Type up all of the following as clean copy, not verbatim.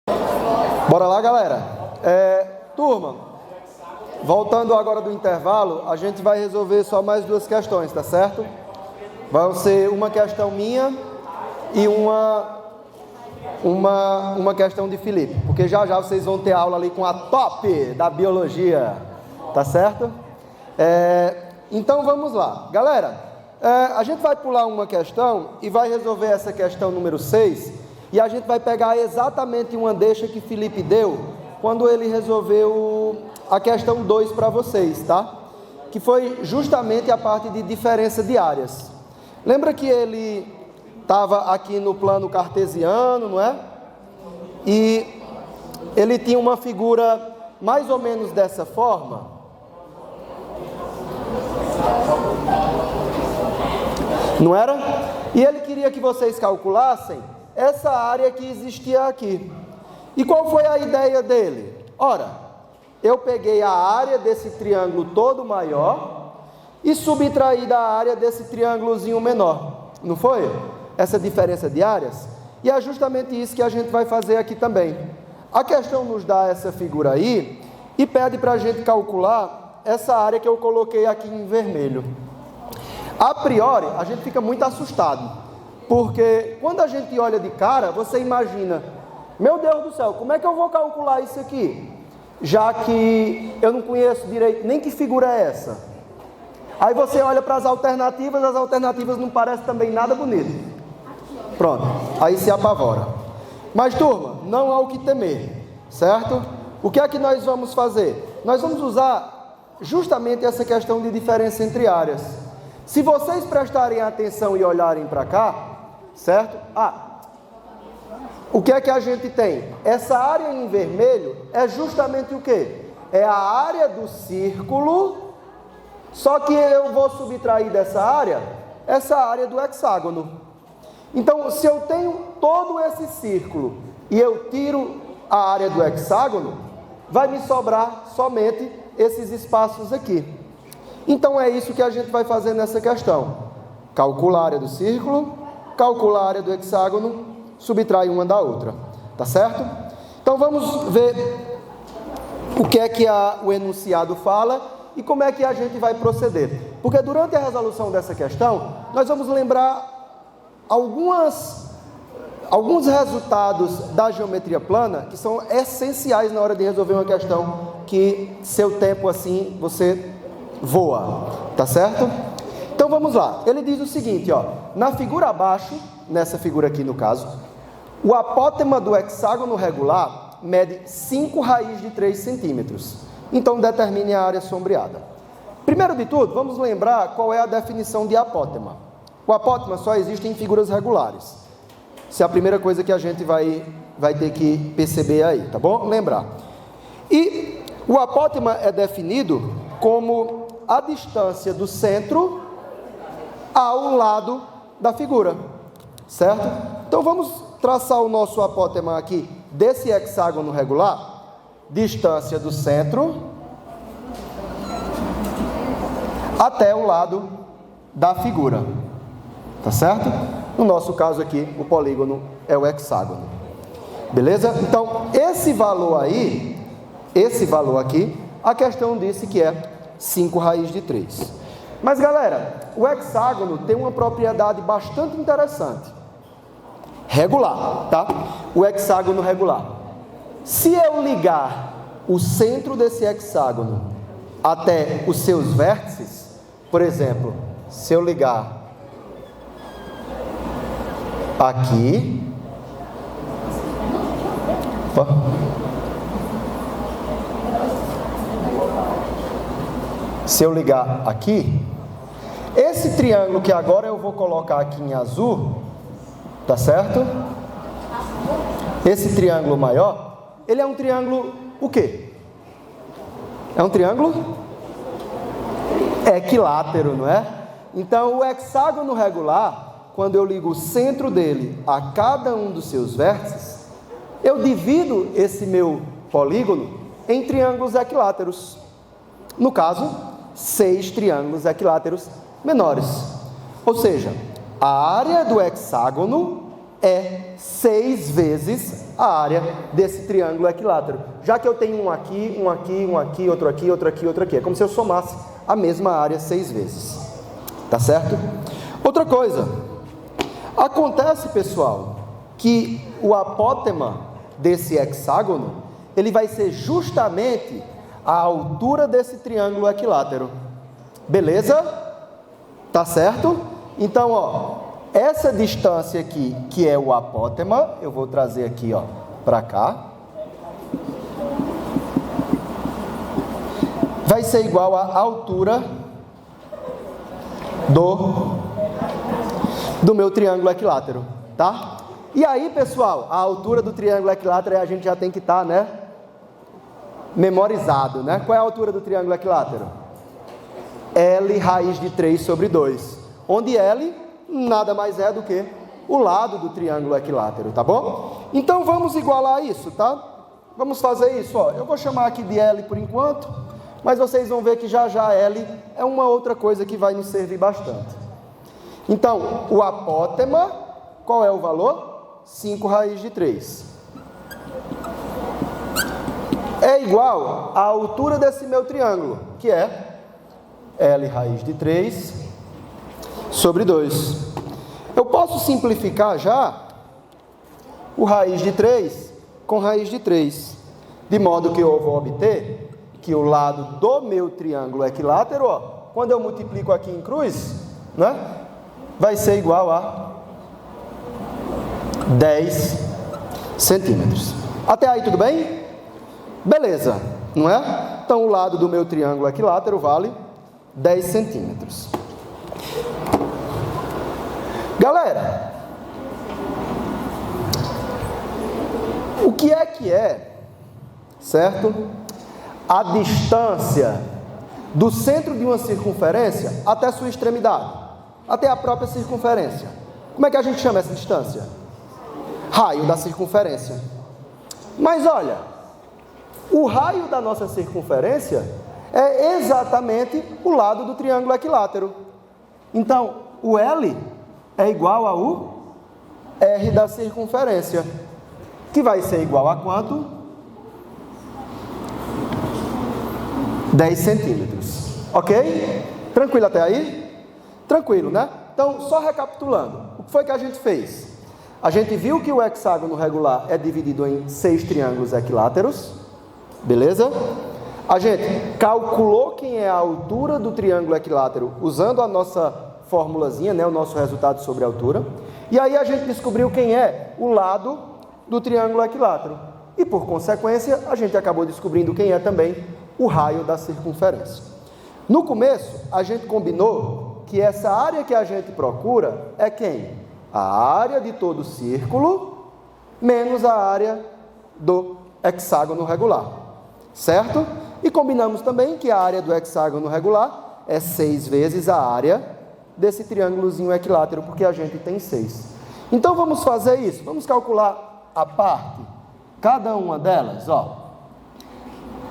Bora lá, galera. Turma, voltando agora do intervalo, a gente vai resolver só mais duas questões, tá certo? Vai ser uma questão minha e uma questão de Felipe, porque já vocês vão ter aula ali com a top da biologia, tá certo? Então vamos lá, galera. A gente vai pular uma questão e vai resolver essa questão número 6, e a gente vai pegar exatamente uma deixa que Felipe deu quando ele resolveu a questão 2 para vocês, tá? Que foi justamente a parte de diferença de áreas. Lembra que ele estava aqui no plano cartesiano, não é? E ele tinha uma figura mais ou menos dessa forma. Não era? E ele queria que vocês calculassem essa área que existia aqui. E qual foi a ideia dele? Ora, eu peguei a área desse triângulo todo maior e subtraí da área desse triângulozinho menor. Não foi? Essa diferença de áreas? E é justamente isso que a gente vai fazer aqui também. A questão nos dá essa figura aí e pede para a gente calcular essa área que eu coloquei aqui em vermelho. A priori, a gente fica muito assustado, porque quando a gente olha de cara, você imagina, meu Deus do céu, como é que eu vou calcular isso aqui? Já que eu não conheço direito nem que figura é essa. Aí você olha para as alternativas não parecem também nada bonito. Pronto, aí se apavora. Mas turma, não há o que temer, certo? O que é que nós vamos fazer? Nós vamos usar justamente essa questão de diferença entre áreas. Se vocês prestarem atenção e olharem para cá, certo? O que é que a gente tem? Essa área em vermelho é justamente o quê? É a área do círculo, só que eu vou subtrair dessa área, essa área do hexágono. Então, se eu tenho todo esse círculo e eu tiro a área do hexágono, vai me sobrar somente esses espaços aqui. Então, é isso que a gente vai fazer nessa questão. Calcula a área do círculo, calcula a área do hexágono, subtrai uma da outra. Tá certo? Então, vamos ver o que é que o enunciado fala e como é que a gente vai proceder. Porque durante a resolução dessa questão, nós vamos lembrar alguns resultados da geometria plana que são essenciais na hora de resolver uma questão que seu tempo assim você voa, tá certo? Então vamos lá, ele diz o seguinte, ó, na figura abaixo, nessa figura aqui no caso, o apótema do hexágono regular mede 5 raiz de 3 centímetros, então determine a área sombreada. Primeiro de tudo, vamos lembrar qual é a definição de apótema. O apótema só existe em figuras regulares, essa é a primeira coisa que a gente vai ter que perceber aí, tá bom? Lembrar. E o apótema é definido como a distância do centro ao lado da figura, certo? Então vamos traçar o nosso apótema aqui desse hexágono regular, distância do centro até o lado da figura, tá certo? No nosso caso aqui, o polígono é o hexágono, beleza? Então, esse valor aqui, a questão disse que é 5 raiz de 3. Mas galera, o hexágono tem uma propriedade bastante interessante. Regular, tá? O hexágono regular. Se eu ligar o centro desse hexágono até os seus vértices, por exemplo, se eu ligar aqui, se eu ligar aqui, esse triângulo que agora eu vou colocar aqui em azul, tá certo? Esse triângulo maior, ele é um triângulo o quê? É um triângulo equilátero, não é? Então, o hexágono regular, quando eu ligo o centro dele a cada um dos seus vértices, eu divido esse meu polígono em triângulos equiláteros. No caso, 6 triângulos equiláteros menores. Ou seja, a área do hexágono é 6 vezes a área desse triângulo equilátero. Já que eu tenho um aqui, um aqui, um aqui, outro aqui, outro aqui, outro aqui. É como se eu somasse a mesma área 6 vezes. Tá certo? Outra coisa. Acontece, pessoal, que o apótema desse hexágono, ele vai ser justamente a altura desse triângulo equilátero. Beleza? Tá certo? Então, ó, essa distância aqui, que é o apótema, eu vou trazer aqui, ó, para cá, vai ser igual à altura do meu triângulo equilátero, tá? E aí, pessoal, a altura do triângulo equilátero a gente já tem que estar, né, memorizado, né? Qual é a altura do triângulo equilátero? L raiz de 3 sobre 2, onde L nada mais é do que o lado do triângulo equilátero, tá bom? Então vamos igualar isso, tá? Vamos fazer isso, ó. Eu vou chamar aqui de L por enquanto, mas vocês vão ver que já já L é uma outra coisa que vai nos servir bastante. Então, o apótema, qual é o valor? 5 raiz de 3. É igual à altura desse meu triângulo, que é L raiz de 3 sobre 2. Eu posso simplificar já o raiz de 3 com raiz de 3, de modo que eu vou obter que o lado do meu triângulo equilátero, ó, quando eu multiplico aqui em cruz, né, vai ser igual a 10 centímetros. Até aí tudo bem? Beleza, não é? Então o lado do meu triângulo equilátero vale 10 centímetros. Galera, o que é, certo? A distância do centro de uma circunferência até sua extremidade, até a própria circunferência. Como é que a gente chama essa distância? Raio da circunferência. Mas olha, o raio da nossa circunferência é exatamente o lado do triângulo equilátero. Então, o L é igual ao R da circunferência, que vai ser igual a quanto? 10 centímetros. Ok? Tranquilo até aí? Tranquilo, né? Então, só recapitulando, o que foi que a gente fez? A gente viu que o hexágono regular é dividido em 6 triângulos equiláteros, beleza? A gente calculou quem é a altura do triângulo equilátero usando a nossa formulazinha, né, o nosso resultado sobre a altura. E aí a gente descobriu quem é o lado do triângulo equilátero. E por consequência, a gente acabou descobrindo quem é também o raio da circunferência. No começo, a gente combinou que essa área que a gente procura é quem? A área de todo o círculo menos a área do hexágono regular, certo? E combinamos também que a área do hexágono regular é 6 vezes a área desse triângulozinho equilátero, porque a gente tem 6. Então vamos fazer isso, vamos calcular a parte, cada uma delas, ó.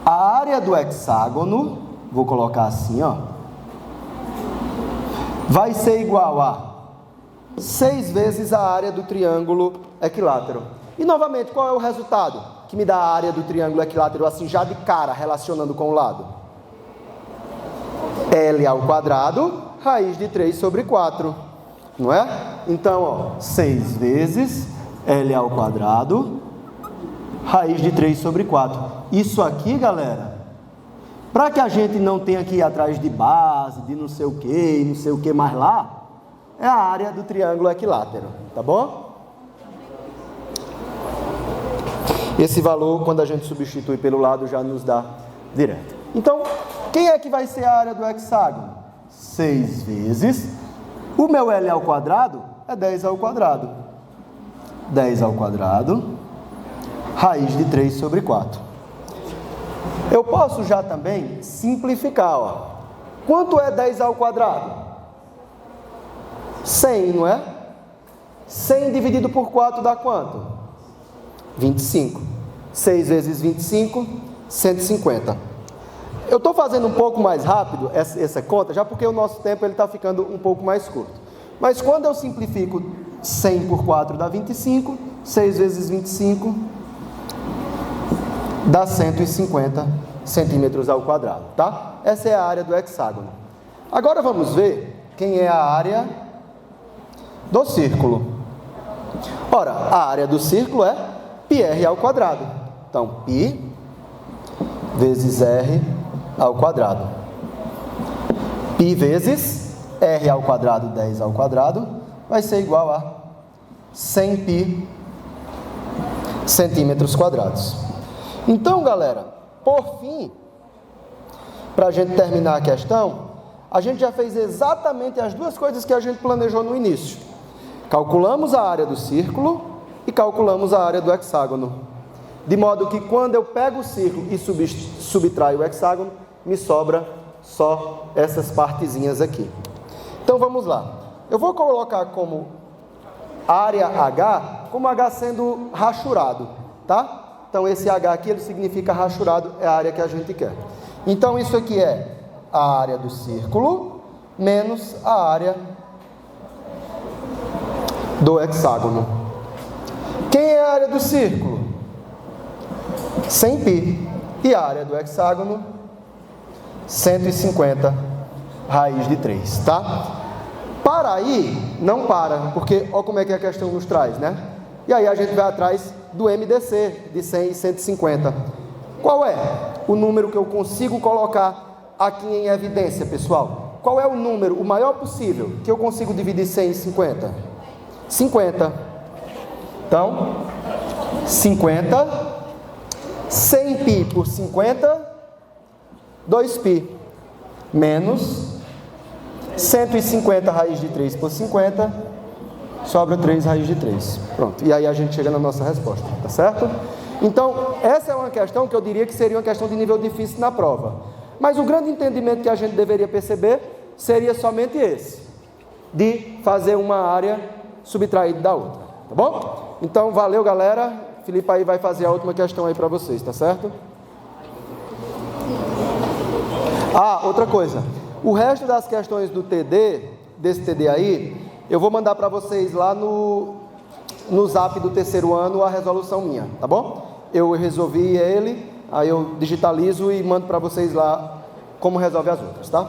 A área do hexágono, vou colocar assim, ó, vai ser igual a 6 vezes a área do triângulo equilátero. E novamente, qual é o resultado que me dá a área do triângulo equilátero, assim, já de cara, relacionando com o lado? L ao quadrado, raiz de 3 sobre 4, não é? Então, ó, 6 vezes L ao quadrado, raiz de 3 sobre 4. Isso aqui, galera, para que a gente não tenha que ir atrás de base, de não sei o que, não sei o que mais lá, é a área do triângulo equilátero, tá bom? Esse valor, quando a gente substitui pelo lado, já nos dá direto. Então, quem é que vai ser a área do hexágono? 6 vezes, o meu L ao quadrado é 10 ao quadrado. 10 ao quadrado, raiz de 3 sobre 4. Eu posso já também simplificar, ó. Quanto é 10 ao quadrado? 100, não é? 100 dividido por 4 dá quanto? 25. 6 vezes 25, 150. Eu estou fazendo um pouco mais rápido essa conta, já porque o nosso tempo está ficando um pouco mais curto. Mas quando eu simplifico 100 por 4 dá 25, 6 vezes 25, dá 150 centímetros ao quadrado, tá? Essa é a área do hexágono. Agora vamos ver quem é a área do círculo. Ora, a área do círculo é πr ao quadrado. Então, π vezes r ao quadrado. π vezes r ao quadrado, 10 ao quadrado, vai ser igual a 100π centímetros quadrados. Então, galera, por fim, para a gente terminar a questão, a gente já fez exatamente as duas coisas que a gente planejou no início. Calculamos a área do círculo e calculamos a área do hexágono. De modo que quando eu pego o círculo e subtraio o hexágono, me sobra só essas partezinhas aqui. Então vamos lá. Eu vou colocar como área H, como H sendo rachurado, tá? Então esse H aqui, ele significa rachurado, é a área que a gente quer. Então isso aqui é a área do círculo menos a área do hexágono. Quem é a área do círculo? 100π. E a área do hexágono? 150 raiz de 3, tá? Para aí, não para, porque olha como é que a questão nos traz, né? E aí a gente vai atrás do MDC, de 100 e 150. Qual é o número que eu consigo colocar aqui em evidência, pessoal? Qual é o número, o maior possível, que eu consigo dividir 100 em 50? 50. Então, 50, 100π por 50, 2π, menos 150 raiz de 3 por 50, sobra 3 raiz de 3. Pronto, e aí a gente chega na nossa resposta, tá certo? Então, essa é uma questão que eu diria que seria uma questão de nível difícil na prova. Mas o grande entendimento que a gente deveria perceber seria somente esse, de fazer uma área subtraída da outra, tá bom? Então, valeu, galera. Felipe aí vai fazer a última questão aí para vocês, tá certo? Ah, outra coisa. O resto das questões do TD, desse TD aí, eu vou mandar para vocês lá no zap do terceiro ano a resolução minha, tá bom? Eu resolvi ele, aí eu digitalizo e mando para vocês lá como resolve as outras, tá?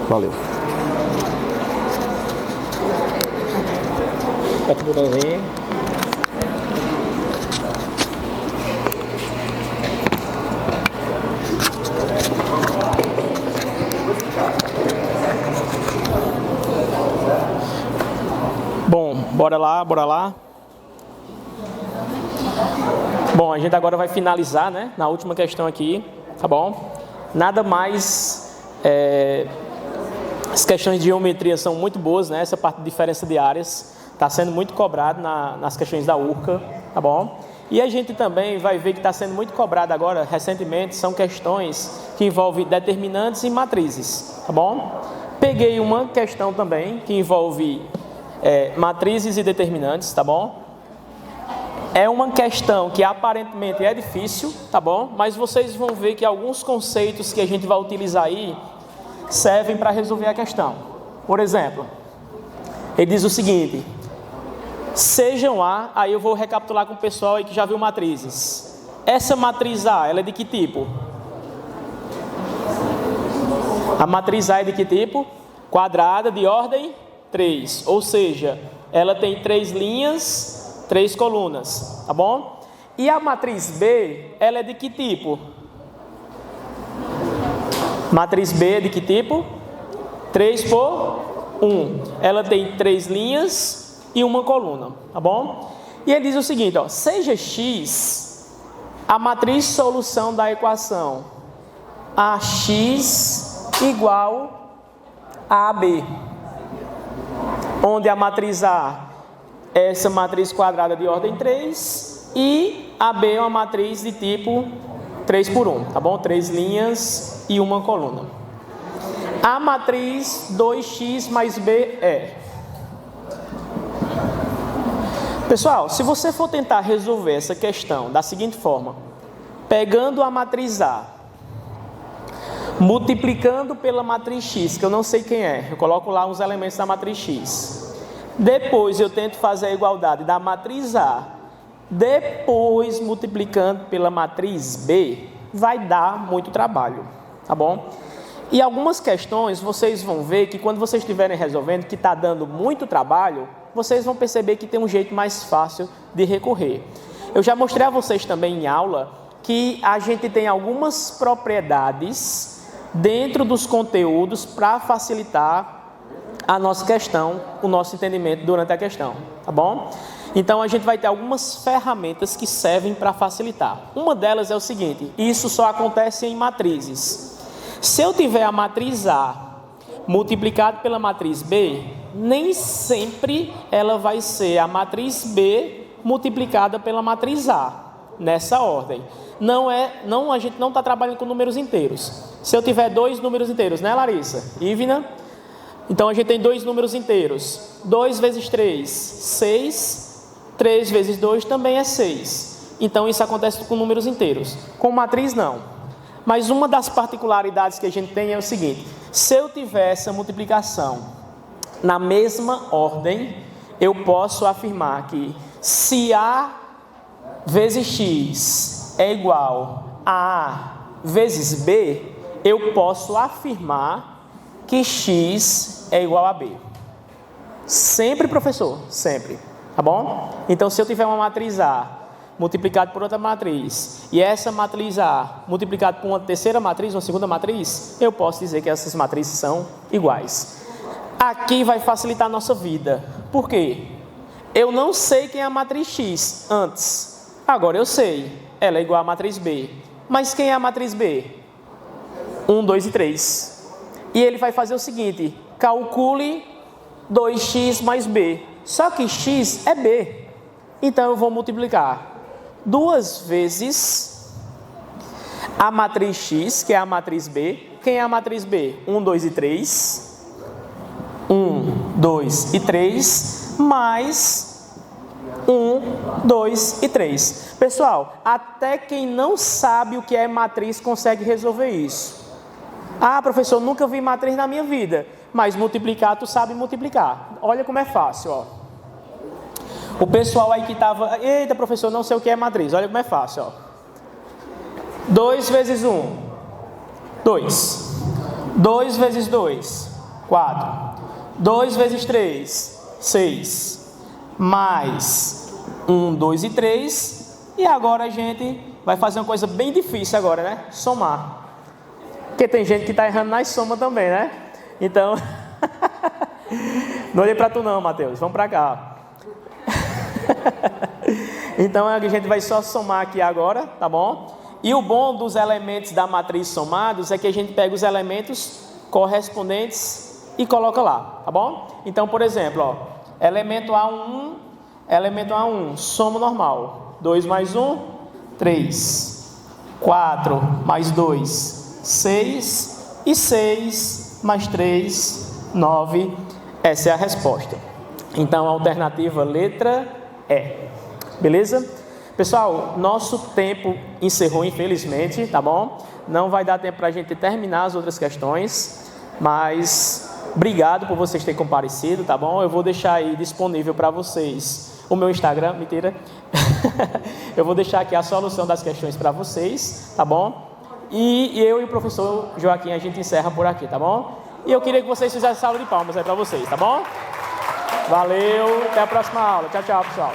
Valeu. Aperta o botãozinho. Bom, bora lá, bora lá. Bom, a gente agora vai finalizar, né, na última questão aqui, tá bom? Nada mais, as questões de geometria são muito boas, né? Essa parte de diferença de áreas está sendo muito cobrado nas questões da URCA, tá bom? E a gente também vai ver que está sendo muito cobrado agora, recentemente, são questões que envolvem determinantes e matrizes, tá bom? Peguei uma questão também que envolve matrizes e determinantes, tá bom? É uma questão que aparentemente é difícil, tá bom? Mas vocês vão ver que alguns conceitos que a gente vai utilizar aí servem para resolver a questão. Por exemplo, ele diz o seguinte: sejam A, aí eu vou recapitular com o pessoal aí que já viu matrizes. Essa matriz A, ela é de que tipo? A matriz A é de que tipo? Quadrada de ordem 3, ou seja, ela tem 3 linhas, 3 colunas, tá bom? E a matriz B, ela é de que tipo? Matriz B é de que tipo? 3 por 1. Ela tem 3 linhas e uma coluna, tá bom? E ele diz o seguinte, ó, seja X a matriz solução da equação AX igual a AB, onde a matriz A é essa matriz quadrada de ordem 3 e a B é uma matriz de tipo 3 por 1, tá bom? 3 linhas e uma coluna. A matriz 2x mais B é... Pessoal, se você for tentar resolver essa questão da seguinte forma, pegando a matriz A, multiplicando pela matriz X, que eu não sei quem é, eu coloco lá os elementos da matriz X, Depois eu tento fazer a igualdade da matriz A, depois multiplicando pela matriz B, vai dar muito trabalho, tá bom? E algumas questões vocês vão ver que quando vocês estiverem resolvendo que está dando muito trabalho, vocês vão perceber que tem um jeito mais fácil de recorrer. Eu já mostrei a vocês também em aula que a gente tem algumas propriedades dentro dos conteúdos para facilitar a nossa questão, o nosso entendimento durante a questão, tá bom? Então a gente vai ter algumas ferramentas que servem para facilitar. Uma delas é o seguinte: isso só acontece em matrizes. Se eu tiver a matriz A multiplicado pela matriz B, nem sempre ela vai ser a matriz B multiplicada pela matriz A, nessa ordem. A gente não está trabalhando com números inteiros. Se eu tiver dois números inteiros, né, Larissa? Ivna? Então a gente tem dois números inteiros. 2 vezes 3, 6. 3 vezes 2 também é 6. Então isso acontece com números inteiros. Com matriz, não. Mas uma das particularidades que a gente tem é o seguinte: se eu tiver essa multiplicação na mesma ordem, eu posso afirmar que se A vezes X é igual a A vezes B, eu posso afirmar que X é igual a B. Sempre, professor, sempre. Tá bom? Então, se eu tiver uma matriz A multiplicado por outra matriz, e essa matriz A multiplicado por uma terceira matriz, uma segunda matriz, eu posso dizer que essas matrizes são iguais. Aqui vai facilitar a nossa vida. Por quê? Eu não sei quem é a matriz X antes. Agora eu sei. Ela é igual à matriz B. Mas quem é a matriz B? 1, 2 e 3. E ele vai fazer o seguinte: calcule 2x mais B. Só que x é B. Então eu vou multiplicar 2 vezes a matriz x, que é a matriz B. Quem é a matriz B? 1, 2 e 3. 1, 2 e 3, mais 1, 2 e 3. Pessoal, até quem não sabe o que é matriz consegue resolver isso. Ah, professor, nunca vi matriz na minha vida. Mas multiplicar, tu sabe multiplicar. Olha como é fácil, ó. O pessoal aí que estava... Eita, professor, não sei o que é matriz. Olha como é fácil, ó. 2 vezes 1, 2. 2 vezes 2, 4. 2 vezes 3, 6. Mais 1, 2 e 3. E agora a gente vai fazer uma coisa bem difícil agora, né? Somar. Porque tem gente que está errando nas somas também, né? Então, não olhei para tu não, Mateus, vamos para cá. Então a gente vai só somar aqui agora, tá bom? E o bom dos elementos da matriz somados é que a gente pega os elementos correspondentes e coloca lá, tá bom? Então, por exemplo, ó, elemento A1, soma normal. 2 mais 1, 3. 4 mais 2, 6. E 6 mais 3, 9. Essa é a resposta. Então, a alternativa letra E. Beleza? Pessoal, nosso tempo encerrou, infelizmente, tá bom? Não vai dar tempo para a gente terminar as outras questões, mas obrigado por vocês terem comparecido, tá bom? Eu vou deixar aí disponível para vocês o meu Instagram, mentira. Eu vou deixar aqui a solução das questões para vocês, tá bom? E eu e o professor Joaquim, a gente encerra por aqui, tá bom? E eu queria que vocês fizessem salva de palmas aí para vocês, tá bom? Valeu, até a próxima aula. Tchau, tchau, pessoal.